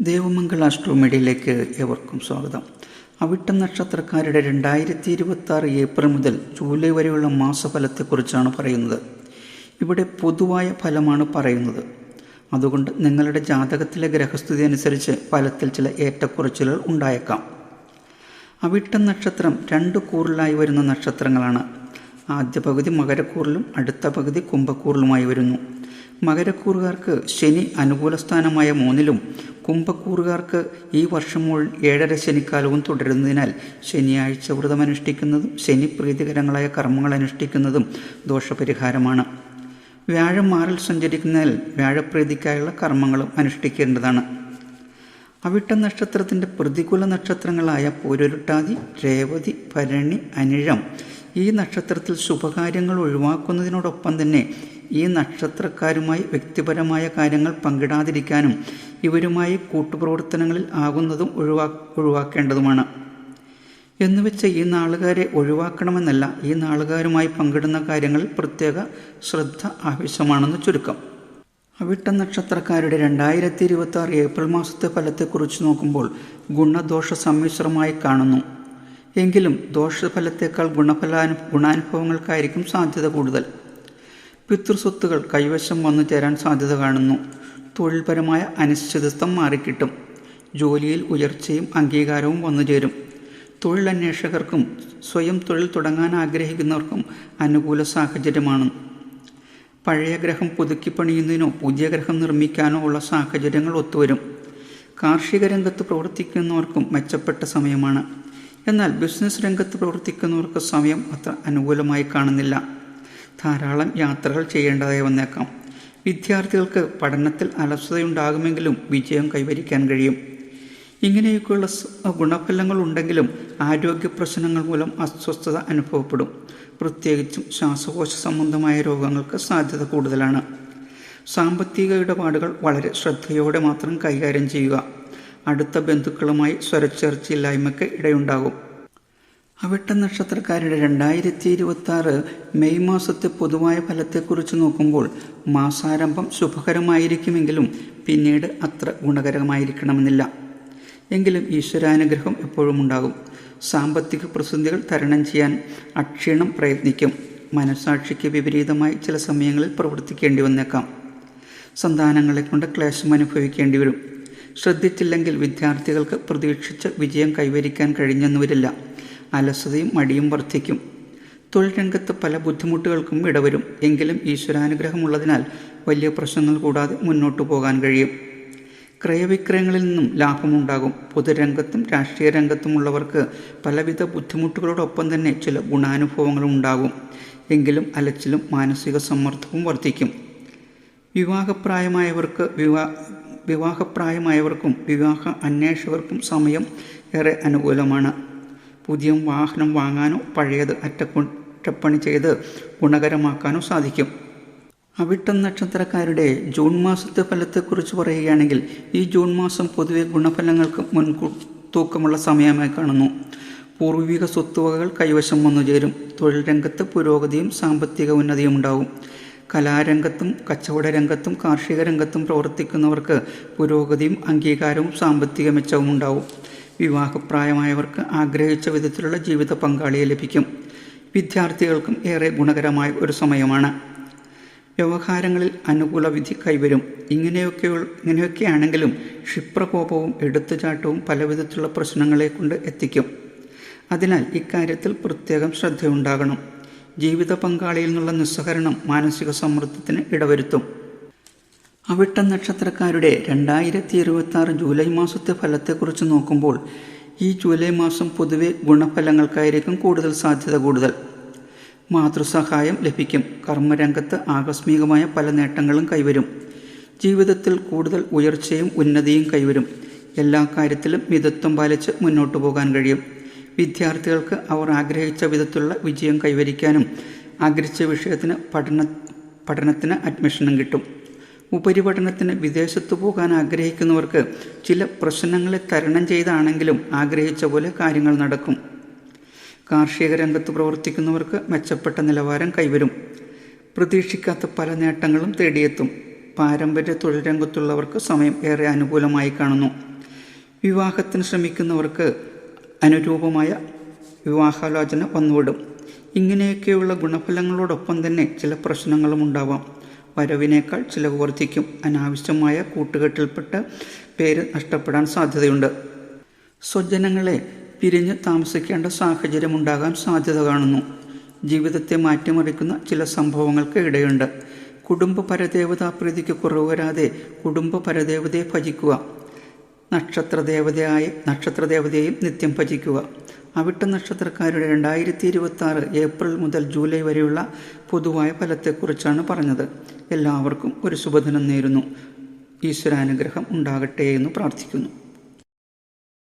ദേവമംഗൾ ആസ്ട്രോമീഡിയയിലേക്ക് ഏവർക്കും സ്വാഗതം. അവിട്ടം നക്ഷത്രക്കാരുടെ 2026 ഏപ്രിൽ മുതൽ ജൂലൈ വരെയുള്ള മാസഫലത്തെക്കുറിച്ചാണ് പറയുന്നത്. ഇവിടെ പൊതുവായ ഫലമാണ് പറയുന്നത്. അതുകൊണ്ട് നിങ്ങളുടെ ജാതകത്തിലെ ഗ്രഹസ്ഥിതി അനുസരിച്ച് ഫലത്തിൽ ചില ഏറ്റക്കുറച്ചിലുകൾ ഉണ്ടായേക്കാം. അവിട്ടം നക്ഷത്രം 2 കൂറിലായി വരുന്ന നക്ഷത്രങ്ങളാണ്. ആദ്യ പകുതി മകരക്കൂറിലും അടുത്ത പകുതി കുംഭക്കൂറിലുമായി വരുന്നു. മകരക്കൂറുകാർക്ക് ശനി അനുകൂല സ്ഥാനമായ 3-ലും കുംഭക്കൂറുകാർക്ക് ഈ വർഷം മുഴുവൻ 7.5 ശനിക്കാലവും തുടരുന്നതിനാൽ ശനിയാഴ്ച വ്രതമനുഷ്ഠിക്കുന്നതും ശനി പ്രീതികരങ്ങളായ കർമ്മങ്ങൾ അനുഷ്ഠിക്കുന്നതും ദോഷപരിഹാരമാണ്. വ്യാഴം മാറിൽ സഞ്ചരിക്കുന്നതിനാൽ വ്യാഴപ്രീതിക്കായുള്ള കർമ്മങ്ങളും അനുഷ്ഠിക്കേണ്ടതാണ്. അവിട്ടം നക്ഷത്രത്തിൻ്റെ പ്രതികൂല നക്ഷത്രങ്ങളായ പൂരുരുട്ടാതി, രേവതി, ഭരണി, അനിഴം ഈ നക്ഷത്രത്തിൽ ശുഭകാര്യങ്ങൾ ഒഴിവാക്കുന്നതിനോടൊപ്പം തന്നെ ഈ നക്ഷത്രക്കാരുമായി വ്യക്തിപരമായ കാര്യങ്ങൾ പങ്കിടാതിരിക്കാനും ഇവരുമായി കൂട്ടുപ്രവർത്തനങ്ങളിൽ ആകുന്നതും ഒഴിവാക്കേണ്ടതുമാണ്. എന്നുവെച്ച് ഈ നാളുകാരെ ഒഴിവാക്കണമെന്നല്ല, ഈ നാളുകാരുമായി പങ്കിടുന്ന കാര്യങ്ങളിൽ പ്രത്യേക ശ്രദ്ധ ആവശ്യമാണെന്ന് ചുരുക്കം. അവിട്ടം നക്ഷത്രക്കാരുടെ 2026 ഏപ്രിൽ മാസത്തെ ഫലത്തെക്കുറിച്ച് നോക്കുമ്പോൾ ഗുണദോഷ സമ്മിശ്രമായി കാണുന്നു. എങ്കിലും ദോഷഫലത്തേക്കാൾ ഗുണാനുഭവങ്ങൾക്കായിരിക്കും സാധ്യത കൂടുതൽ. പിതൃസ്വത്തുകൾ കൈവശം വന്നു ചേരാൻ സാധ്യത കാണുന്നു. തൊഴിൽപരമായ അനിശ്ചിതത്വം മാറിക്കിട്ടും. ജോലിയിൽ ഉയർച്ചയും അംഗീകാരവും വന്നു ചേരും. തൊഴിലന്വേഷകർക്കും സ്വയം തൊഴിൽ തുടങ്ങാൻ ആഗ്രഹിക്കുന്നവർക്കും അനുകൂല സാഹചര്യമാണ്. പഴയ ഗ്രഹം പുതുക്കി പണിയുന്നതിനോ പുതിയ ഗ്രഹം നിർമ്മിക്കാനോ ഉള്ള സാഹചര്യങ്ങൾ ഒത്തുവരും. കാർഷിക രംഗത്ത് പ്രവർത്തിക്കുന്നവർക്കും മെച്ചപ്പെട്ട സമയമാണ്. എന്നാൽ ബിസിനസ് രംഗത്ത് പ്രവർത്തിക്കുന്നവർക്ക് സമയം അത്ര അനുകൂലമായി കാണുന്നില്ല. ധാരാളം യാത്രകൾ ചെയ്യേണ്ടതായി വന്നേക്കാം. വിദ്യാർത്ഥികൾക്ക് പഠനത്തിൽ അലസതയുണ്ടാകുമെങ്കിലും വിജയം കൈവരിക്കാൻ കഴിയും. ഇങ്ങനെയൊക്കെയുള്ള ഗുണഫലങ്ങൾ ഉണ്ടെങ്കിലും ആരോഗ്യ പ്രശ്നങ്ങൾ മൂലം അസ്വസ്ഥത അനുഭവപ്പെടും. പ്രത്യേകിച്ചും ശ്വാസകോശ സംബന്ധമായ രോഗങ്ങൾക്ക് സാധ്യത കൂടുതലാണ്. സാമ്പത്തിക ഇടപാടുകൾ വളരെ ശ്രദ്ധയോടെ മാത്രം കൈകാര്യം ചെയ്യുക. അടുത്ത ബന്ധുക്കളുമായി സ്വരച്ചേർച്ചയില്ലായ്മയ്ക്ക് ഇടയുണ്ടാകും. അവിട്ടം നക്ഷത്രക്കാരുടെ 2026 മെയ് മാസത്തെ പൊതുവായ ഫലത്തെക്കുറിച്ച് നോക്കുമ്പോൾ മാസാരംഭം ശുഭകരമായിരിക്കുമെങ്കിലും പിന്നീട് അത്ര ഗുണകരമായിരിക്കണമെന്നില്ല. എങ്കിലും ഈശ്വരാനുഗ്രഹം എപ്പോഴും ഉണ്ടാകും. സാമ്പത്തിക പ്രതിസന്ധികൾ തരണം ചെയ്യാൻ അക്ഷീണം പ്രയത്നിക്കും. മനസാക്ഷിക്ക് വിപരീതമായി ചില സമയങ്ങളിൽ പ്രവർത്തിക്കേണ്ടി വന്നേക്കാം. സന്താനങ്ങളെ കൊണ്ട് ക്ലേശം അനുഭവിക്കേണ്ടി വരും. ശ്രദ്ധിച്ചില്ലെങ്കിൽ വിദ്യാർത്ഥികൾക്ക് പ്രതീക്ഷിച്ച വിജയം കൈവരിക്കാൻ കഴിഞ്ഞെന്നു വരില്ല. അലസതയും മടിയും വർദ്ധിക്കും. തൊഴിൽ രംഗത്ത് പല ബുദ്ധിമുട്ടുകൾക്കും ഇടവരും. എങ്കിലും ഈശ്വരാനുഗ്രഹമുള്ളതിനാൽ വലിയ പ്രശ്നങ്ങൾ കൂടാതെ മുന്നോട്ടു പോകാൻ കഴിയും. ക്രയവിക്രയങ്ങളിൽ നിന്നും ലാഭമുണ്ടാകും. പൊതുരംഗത്തും രാഷ്ട്രീയ രംഗത്തുമുള്ളവർക്ക് പലവിധ ബുദ്ധിമുട്ടുകളോടൊപ്പം തന്നെ ചില ഗുണാനുഭവങ്ങളും ഉണ്ടാകും. എങ്കിലും അലച്ചിലും മാനസിക സമ്മർദ്ദവും വർദ്ധിക്കും. വിവാഹപ്രായമായവർക്കും വിവാഹ അന്വേഷകർക്കും സമയം ഏറെ അനുകൂലമാണ്. പുതിയ വാഹനം വാങ്ങാനോ പഴയത് അറ്റകുറ്റപ്പണി ചെയ്ത് ഗുണകരമാക്കാനോ സാധിക്കും. അവിട്ടം നക്ഷത്രക്കാരുടെ ജൂൺ മാസത്തെ ഫലത്തെക്കുറിച്ച് പറയുകയാണെങ്കിൽ ഈ ജൂൺ മാസം പൊതുവെ ഗുണഫലങ്ങൾക്ക് മുൻതൂക്കമുള്ള സമയമായി കാണുന്നു. പൂർവിക സ്വത്തുവകകൾ കൈവശം വന്നു ചേരും. തൊഴിൽ രംഗത്ത് പുരോഗതിയും സാമ്പത്തിക ഉന്നതിയും ഉണ്ടാകും. കലാരംഗത്തും കച്ചവട രംഗത്തും കാർഷിക രംഗത്തും പ്രവർത്തിക്കുന്നവർക്ക് പുരോഗതിയും അംഗീകാരവും സാമ്പത്തിക മെച്ചവും ഉണ്ടാവും. വിവാഹപ്രായമായവർക്ക് ആഗ്രഹിച്ച വിധത്തിലുള്ള ജീവിത പങ്കാളിയെ ലഭിക്കും. വിദ്യാർത്ഥികൾക്കും ഏറെ ഗുണകരമായ ഒരു സമയമാണ്. വ്യവഹാരങ്ങളിൽ അനുകൂല വിധി കൈവരും. ഇങ്ങനെയൊക്കെയാണെങ്കിലും ക്ഷിപ്രകോപവും എടുത്തുചാട്ടവും പലവിധത്തിലുള്ള പ്രശ്നങ്ങളെ കൊണ്ട് എത്തിക്കും. അതിനാൽ ഇക്കാര്യത്തിൽ പ്രത്യേകം ശ്രദ്ധയുണ്ടാകണം. ജീവിത പങ്കാളിയിൽ നിന്നുള്ള നിസ്സഹരണം മാനസിക സമ്മർദ്ദത്തിന് ഇടവരുത്തും. അവിട്ടം നക്ഷത്രക്കാരുടെ 2026 ജൂലൈ മാസത്തെ ഫലത്തെക്കുറിച്ച് നോക്കുമ്പോൾ ഈ ജൂലൈ മാസം പൊതുവെ ഗുണഫലങ്ങൾക്കായിരിക്കും കൂടുതൽ സാധ്യത കൂടുതൽ. മാതൃസഹായം ലഭിക്കും. കർമ്മരംഗത്ത് ആകസ്മികമായ പല നേട്ടങ്ങളും കൈവരും. ജീവിതത്തിൽ കൂടുതൽ ഉയർച്ചയും ഉന്നതിയും കൈവരും. എല്ലാ കാര്യത്തിലും മിതത്വം പാലിച്ച് മുന്നോട്ടു പോകാൻ കഴിയും. വിദ്യാർത്ഥികൾക്ക് അവർ ആഗ്രഹിച്ച വിധത്തിലുള്ള വിജയം കൈവരിക്കാനും ആഗ്രഹിച്ച വിഷയത്തിന് പഠനത്തിന് അഡ്മിഷനും കിട്ടും. ഉപരിപഠനത്തിന് വിദേശത്ത് പോകാൻ ആഗ്രഹിക്കുന്നവർക്ക് ചില പ്രശ്നങ്ങളെ തരണം ചെയ്താണെങ്കിലും ആഗ്രഹിച്ച പോലെ കാര്യങ്ങൾ നടക്കും. കാർഷിക രംഗത്ത് പ്രവർത്തിക്കുന്നവർക്ക് മെച്ചപ്പെട്ട നിലവാരം കൈവരും. പ്രതീക്ഷിക്കാത്ത പല നേട്ടങ്ങളും തേടിയെത്തും. പാരമ്പര്യ തൊഴിൽ രംഗത്തുള്ളവർക്ക് സമയം ഏറെ അനുകൂലമായി കാണുന്നു. വിവാഹത്തിന് ശ്രമിക്കുന്നവർക്ക് അനുരൂപമായ വിവാഹാലോചന വന്നുവിടും. ഇങ്ങനെയൊക്കെയുള്ള ഗുണഫലങ്ങളോടൊപ്പം തന്നെ ചില പ്രശ്നങ്ങളും ഉണ്ടാവാം. വരവിനേക്കാൾ ചിലവ് വർദ്ധിക്കും. അനാവശ്യമായ കൂട്ടുകെട്ടിൽപ്പെട്ട് പേര് നഷ്ടപ്പെടാൻ സാധ്യതയുണ്ട്. സ്വജനങ്ങളെ പിരിഞ്ഞ് താമസിക്കേണ്ട സാഹചര്യമുണ്ടാകാൻ സാധ്യത കാണുന്നു. ജീവിതത്തെ മാറ്റിമറിക്കുന്ന ചില സംഭവങ്ങൾക്ക് ഇടയുണ്ട്. കുടുംബ പരദേവതാപ്രീതിക്ക് കുറവ് വരാതെ കുടുംബ പരദേവതയെ ഭജിക്കുക. നക്ഷത്രദേവതയെയും നിത്യം ഭജിക്കുക. അവിട്ട നക്ഷത്രക്കാരുടെ 2026 ഏപ്രിൽ മുതൽ ജൂലൈ വരെയുള്ള പൊതുവായ ഫലത്തെക്കുറിച്ചാണ് പറഞ്ഞത്. എല്ലാവർക്കും ഒരു ശുഭദിനം നേരുന്നു. ഈശ്വരാനുഗ്രഹം ഉണ്ടാകട്ടെ എന്ന് പ്രാർത്ഥിക്കുന്നു.